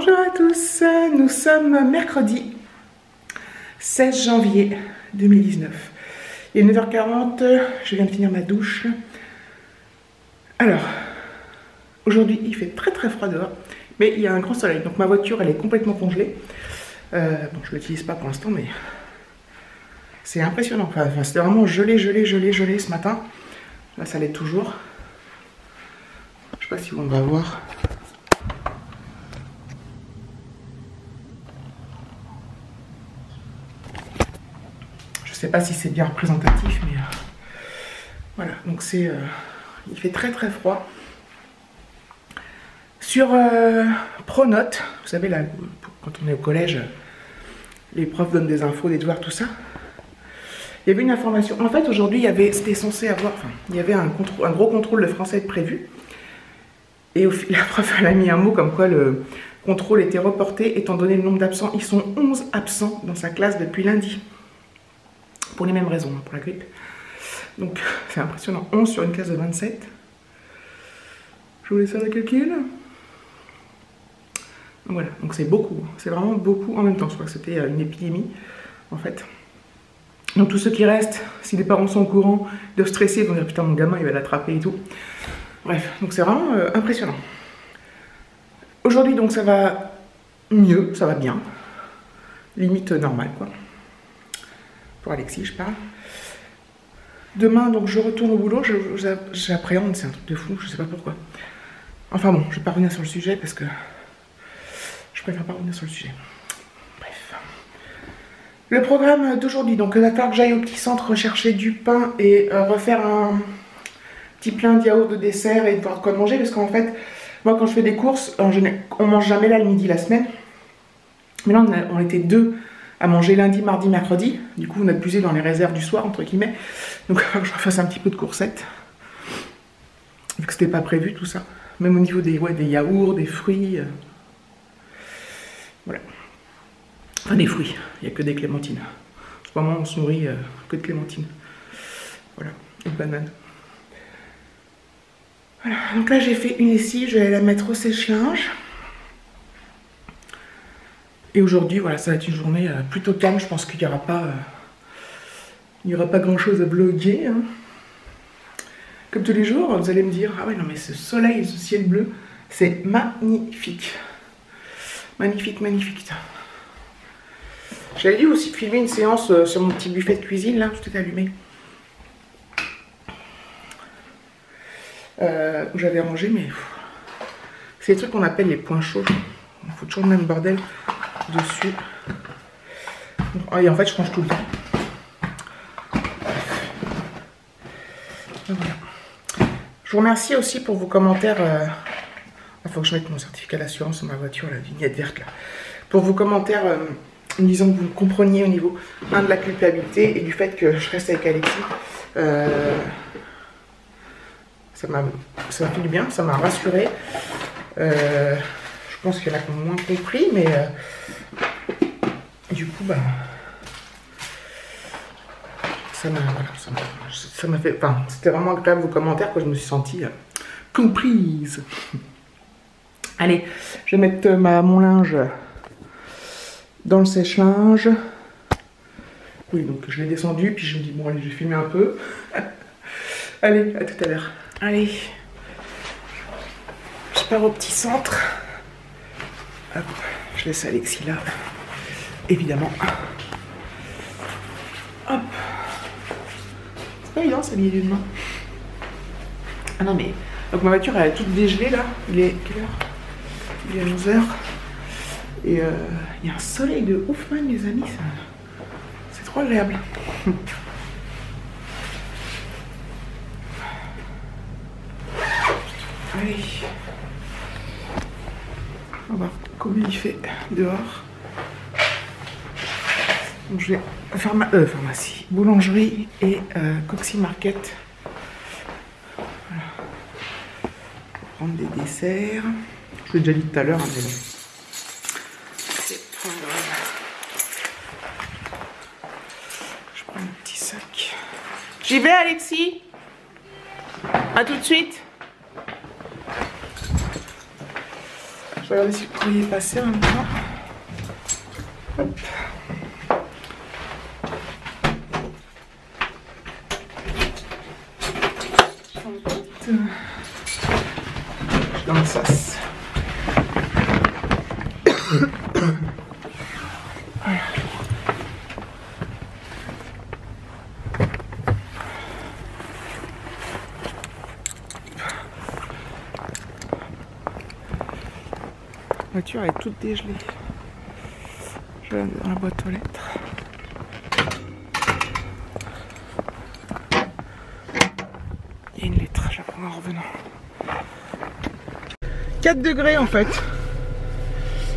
Bonjour à tous, nous sommes mercredi 16 janvier 2019. Il est 9h40, je viens de finir ma douche. Alors, aujourd'hui il fait très froid dehors, mais il y a un grand soleil, donc ma voiture elle est complètement congelée. Bon, je ne l'utilise pas pour l'instant, mais c'est impressionnant. Enfin, c'était vraiment gelé ce matin. Là, ça l'est toujours. Je sais pas si on va voir. Je sais pas si c'est bien représentatif, mais voilà. Donc c'est, il fait très froid. Sur Pronote, vous savez là, quand on est au collège, les profs donnent des infos, des devoirs, tout ça. Il y avait une information. En fait, aujourd'hui, c'était censé avoir, enfin, il y avait un gros contrôle de français prévu. Et la prof elle a mis un mot comme quoi le contrôle était reporté étant donné le nombre d'absents. Ils sont 11 absents dans sa classe depuis lundi. Pour les mêmes raisons, pour la grippe. Donc c'est impressionnant. 11 sur une classe de 27. Je vous laisse faire le calcul. Donc voilà, donc c'est beaucoup. C'est vraiment beaucoup en même temps. Je crois que c'était une épidémie en fait. Donc tous ceux qui restent, si les parents sont au courant, ils doivent stresser, ils vont dire putain mon gamin il va l'attraper et tout. Bref, donc c'est vraiment impressionnant. Aujourd'hui donc ça va mieux, ça va bien. Limite normale quoi. Pour Alexis je parle. Demain donc je retourne au boulot, j'appréhende, c'est un truc de fou, je sais pas pourquoi. Enfin bon, je vais pas revenir sur le sujet parce que je préfère pas revenir sur le sujet. Bref. Le programme d'aujourd'hui, donc il va falloir que j'aille au petit centre chercher du pain et refaire un petit plein de yaourt de dessert et de voir quoi manger, parce qu'en fait, moi quand je fais des courses, on mange jamais là le midi la semaine. Mais là on était deux à manger lundi, mardi, mercredi. Du coup on a puisé dans les réserves du soir entre guillemets. Donc il va falloir que je refasse un petit peu de coursettes. Vu que c'était pas prévu tout ça. Même au niveau des yaourts, des fruits. Voilà. Enfin des fruits, il n'y a que des clémentines. En ce moment on se nourrit que de clémentines. Voilà, et de bananes. Voilà, donc là j'ai fait une lessive, je vais la mettre au sèche-linge. Et aujourd'hui, voilà, ça va être une journée plutôt calme, je pense qu'il n'y aura pas, grand chose à bloguer. Hein. Comme tous les jours, vous allez me dire, ah ouais non mais ce soleil, ce ciel bleu, c'est magnifique. Magnifique. J'avais dû aussi filmer une séance sur mon petit buffet de cuisine, là, tout est allumé. Où j'avais rangé, mais c'est des trucs qu'on appelle les points chauds. Il faut toujours le même bordel dessus. Et en fait, je range tout le temps. Voilà. Je vous remercie aussi pour vos commentaires. Il faut que je mette mon certificat d'assurance sur ma voiture, la vignette verte là. Pour vos commentaires me disant que vous me compreniez au niveau de la culpabilité et du fait que je reste avec Alexis. Ça m'a fait du bien, ça m'a rassuré. Je pense qu'il y en a qui ont moins compris, mais du coup, bah, ça m'a fait. Enfin, c'était vraiment agréable vos commentaires, que je me suis sentie comprise. Allez, je vais mettre mon linge dans le sèche-linge. Oui, donc je l'ai descendu, puis je me dis, bon, allez, je vais filmer un peu. Allez, à tout à l'heure. Allez, je pars au petit centre. Hop, je laisse Alexis là, évidemment. Hop. C'est pas évident, s'habiller d'une main. Ah non, mais... Donc ma voiture, elle est toute dégelée, là. Il est... Quelle heure? Il est 11h. Et il y a un soleil de ouf, man, les amis. C'est trop agréable. Allez. On va voir comment il fait dehors. Donc je vais faire pharmacie, boulangerie et Coxy Market. Voilà. Pour prendre des desserts. Je l'ai déjà dit tout à l'heure, hein, mais c'est pas grave. Je prends un petit sac. J'y vais, Alexis. À tout de suite. vais regarder si le courrier est passé en même temps. Hop. Dans le sas. La voiture est toute dégelée. Je vais aller dans la boîte aux lettres. Il y a une lettre, je la prends en revenant. 4 degrés en fait.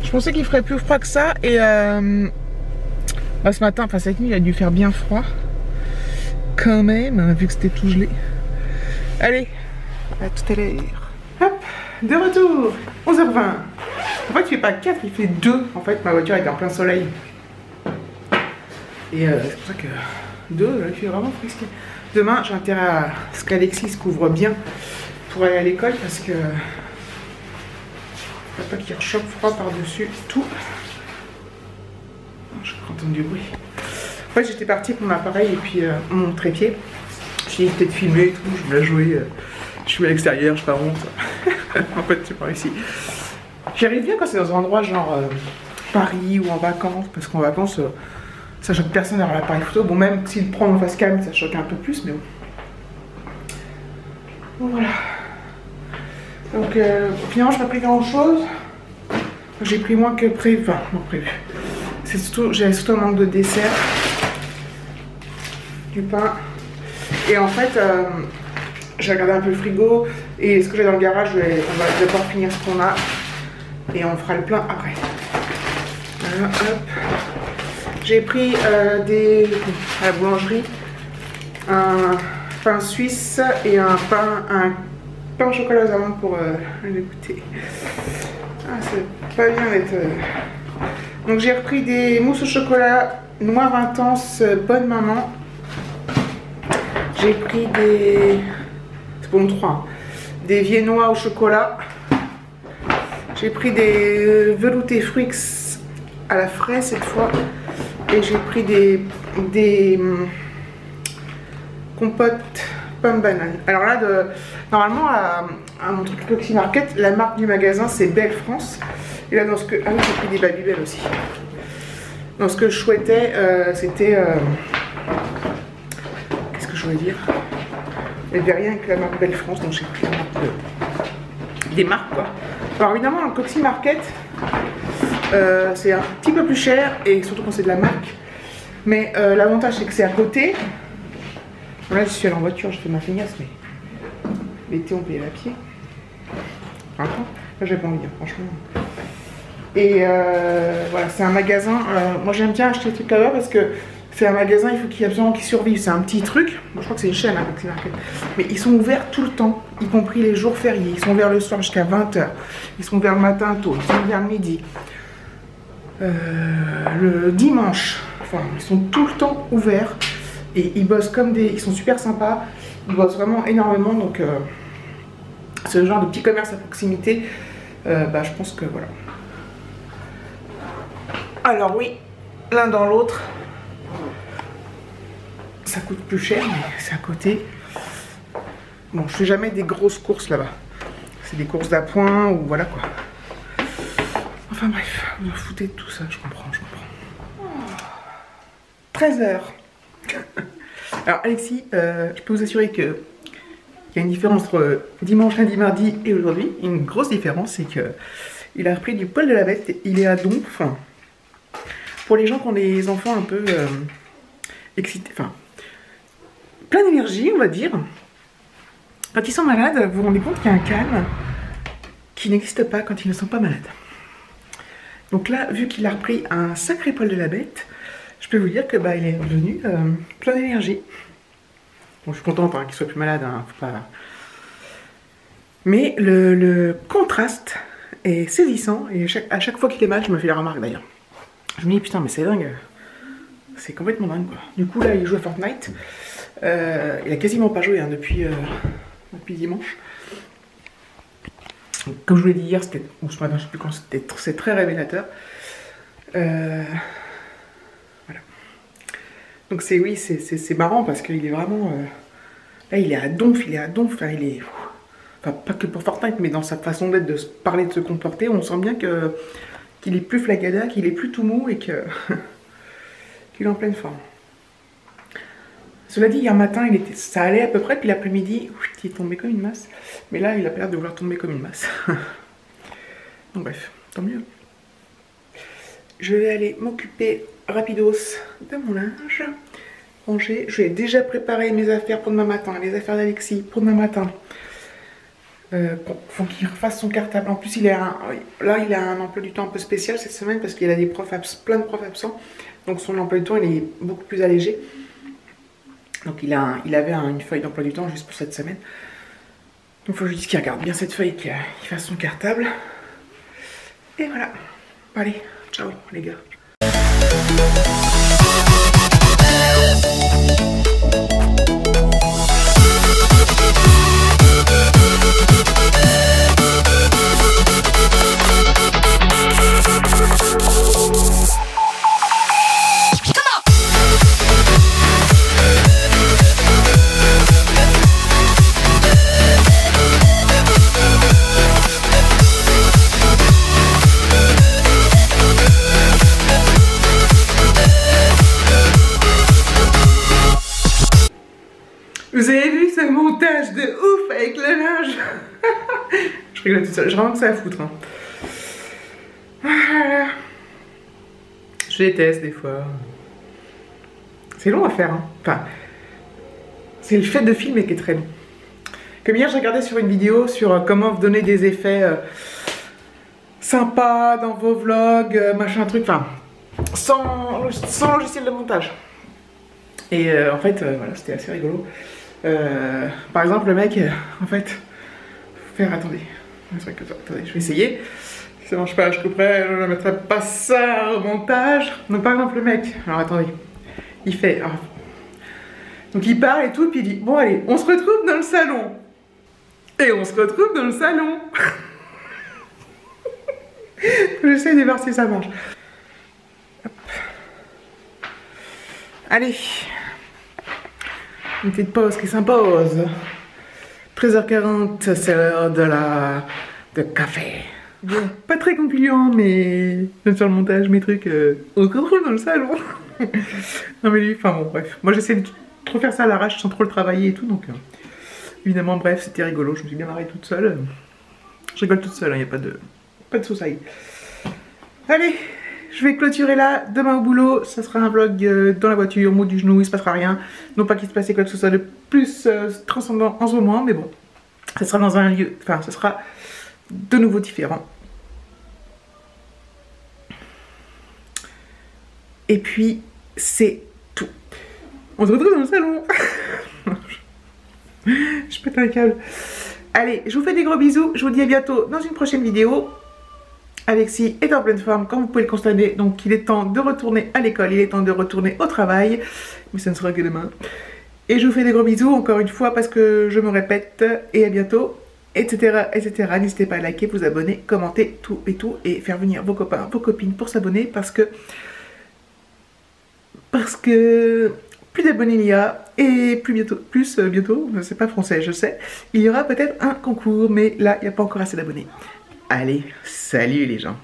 Je pensais qu'il ferait plus froid que ça et bah, ce matin, enfin cette nuit, il a dû faire bien froid. Quand même, vu que c'était tout gelé. Allez, à tout à l'heure. Hop, de retour, 11h20. En fait, il fait pas 4, il fait 2. En fait, ma voiture était en plein soleil. Et c'est pour ça que 2, il fait vraiment frisqué. Demain, j'ai intérêt à ce qu'Alexis se couvre bien pour aller à l'école parce que faut pas qu'il rechoppe froid par-dessus tout. Je crois entendre du bruit. En fait, j'étais partie pour mon appareil et puis mon trépied. J'ai peut-être filmé et tout, je voulais jouer. Je suis à l'extérieur, je pas honte. En fait, c'est par ici. J'arrive bien quand c'est dans un endroit genre Paris ou en vacances, parce qu'en vacances, ça choque personne d'avoir l'appareil photo. Bon, même s'il prend en face cam, ça choque un peu plus, mais bon. Bon, voilà. Donc, finalement, je n'ai pas pris grand chose. J'ai pris moins que prévu. Enfin, non prévu. C'est surtout, j'avais surtout un manque de dessert, du pain. Et en fait, j'ai regardé un peu le frigo et ce que j'ai dans le garage, on va d'abord finir ce qu'on a et on fera le plein après. Voilà, hop. J'ai pris à la boulangerie un pain suisse et un pain au chocolat aux amandes pour le goûter. Ah, c'est pas bien d'être... Donc j'ai repris des mousses au chocolat noir intense bonne maman. J'ai pris des... c'est bon 3. Des viennois au chocolat. J'ai pris des veloutés fruits à la fraise cette fois. Et j'ai pris des compotes pomme banane. Alors là, normalement à mon truc Coxy Market, la marque du magasin c'est Belle France. Et là dans ce que... ah oui, j'ai pris des Babybel aussi. Dans ce que je souhaitais, c'était... qu'est-ce que je voulais dire? Il n'y avait rien avec la marque Belle France, donc j'ai pris la marque des marques quoi. Alors évidemment, le Coxy Market, c'est un petit peu plus cher, et surtout quand c'est de la marque. Mais l'avantage c'est que c'est à côté. Là je suis allée en voiture, je fais ma feignasse, mais l'été on paye à pied. Enfin, là j'ai pas envie, franchement. Et voilà, c'est un magasin. Moi j'aime bien acheter des trucs là-bas parce que c'est un magasin, il faut qu'il y ait absolument qu'ils survivent. C'est un petit truc. Moi, je crois que c'est une chaîne, hein, Coxy Market. Mais ils sont ouverts tout le temps, y compris les jours fériés. Ils sont ouverts le soir jusqu'à 20 h. Ils sont ouverts le matin tôt, ils sont ouverts le midi. Le dimanche. Enfin, ils sont tout le temps ouverts. Et ils bossent comme des... Ils sont super sympas. Ils bossent vraiment énormément. Donc, c'est le genre de petit commerce à proximité. Bah, je pense que voilà. Alors oui, l'un dans l'autre. Ça coûte plus cher, mais c'est à côté. Bon, je fais jamais des grosses courses là-bas. C'est des courses d'appoint ou voilà quoi. Enfin bref, vous en foutez de tout ça, je comprends. 13 h. Alors Alexis, je peux vous assurer qu'il y a une différence entre dimanche, lundi, mardi et aujourd'hui. Une grosse différence, c'est que il a repris du poil de la bête. Il est à donf. Pour les gens qui ont des enfants un peu excités, enfin plein d'énergie, on va dire. Quand ils sont malades, vous vous rendez compte qu'il y a un calme qui n'existe pas quand ils ne sont pas malades. Donc là, vu qu'il a repris un sacré poil de la bête, je peux vous dire que bah, il est revenu plein d'énergie. Bon, je suis contente hein, qu'il soit plus malade, hein, faut pas... Mais le contraste est saisissant et à chaque fois qu'il est mal, je me fais la remarque d'ailleurs. Je me dis putain, mais c'est dingue, c'est complètement dingue quoi. Du coup là, il joue à Fortnite. Il a quasiment pas joué hein, depuis dimanche. Comme je vous l'ai dit hier, c'était, ou ce matin, je sais plus quand, c'est très révélateur. Voilà. Donc c'est oui, c'est marrant parce qu'il est vraiment... là, il est à donf, enfin, il est... Enfin, pas que pour Fortnite, mais dans sa façon d'être, de se parler, de se comporter, on sent bien qu'il est plus flagada, qu'il est plus tout mou et que qu'il est en pleine forme. Cela dit, hier matin, ça allait à peu près, puis l'après-midi, il est tombé comme une masse. Mais là, il a pas l'air de vouloir tomber comme une masse. Donc bref, tant mieux. Je vais aller m'occuper rapidos de mon linge. Ranger. Je vais déjà préparer mes affaires pour demain matin, les affaires d'Alexis pour demain matin. Faut qu'il refasse son cartable. En plus, il a un emploi du temps un peu spécial cette semaine parce qu'il a des profs plein de profs absents. Donc son emploi du temps, il est beaucoup plus allégé. Donc il avait une feuille d'emploi du temps juste pour cette semaine. Donc il faut juste qu'il regarde bien cette feuille, qu'il fasse son cartable. Et voilà. Allez, ciao les gars. Vous avez vu ce montage de ouf avec le linge? Je rigole toute seule, j'ai vraiment que ça à foutre. Hein. Je déteste des fois. C'est long à faire. Hein. Enfin, c'est le fait de filmer qui est très long. Comme hier, j'ai regardé sur une vidéo sur comment vous donner des effets sympas dans vos vlogs, machin truc, enfin, sans logiciel de montage. Et en fait, voilà, c'était assez rigolo. Par exemple, le mec, en fait, faut faire, attendez, je vais essayer. Si ça marche pas, je couperai, je ne mettrai pas ça au montage. Donc par exemple, le mec, alors attendez, il fait, alors, donc il parle et tout, puis il dit, bon allez, on se retrouve dans le salon. Et on se retrouve dans le salon. J'essaie de voir si ça marche. Hop. Allez. Une petite pause qui s'impose. 13h40, c'est l'heure de café. Bon, pas très concluant, mais je vais faire le montage, mes trucs. On se retrouve dans le salon. Non mais lui, enfin bon, bref. Moi j'essaie de trop faire ça à l'arrache sans trop le travailler et tout, donc évidemment, bref, c'était rigolo. Je me suis bien marrée toute seule. Je rigole toute seule, il n'y a pas de soucis. Allez, je vais clôturer là. Demain au boulot, ça sera un vlog dans la voiture, mot du genou, il se passera rien. Non pas qu'il se passait quoi que ce soit de plus transcendant en ce moment, mais bon, ça sera dans un lieu, enfin, ça sera de nouveau différent. Et puis, c'est tout. On se retrouve dans le salon. Je pète un câble. Allez, je vous fais des gros bisous. Je vous dis à bientôt dans une prochaine vidéo. Alexis est en pleine forme, comme vous pouvez le constater. Donc, il est temps de retourner à l'école. Il est temps de retourner au travail. Mais ça ne sera que demain. Et je vous fais des gros bisous, encore une fois, parce que je me répète. Et à bientôt, etc., etc. N'hésitez pas à liker, vous abonner, commenter, tout, et faire venir vos copains, vos copines pour s'abonner, parce que plus d'abonnés il y a, et bientôt, c'est pas français, je sais, il y aura peut-être un concours, mais là, il n'y a pas encore assez d'abonnés. Allez, salut les gens!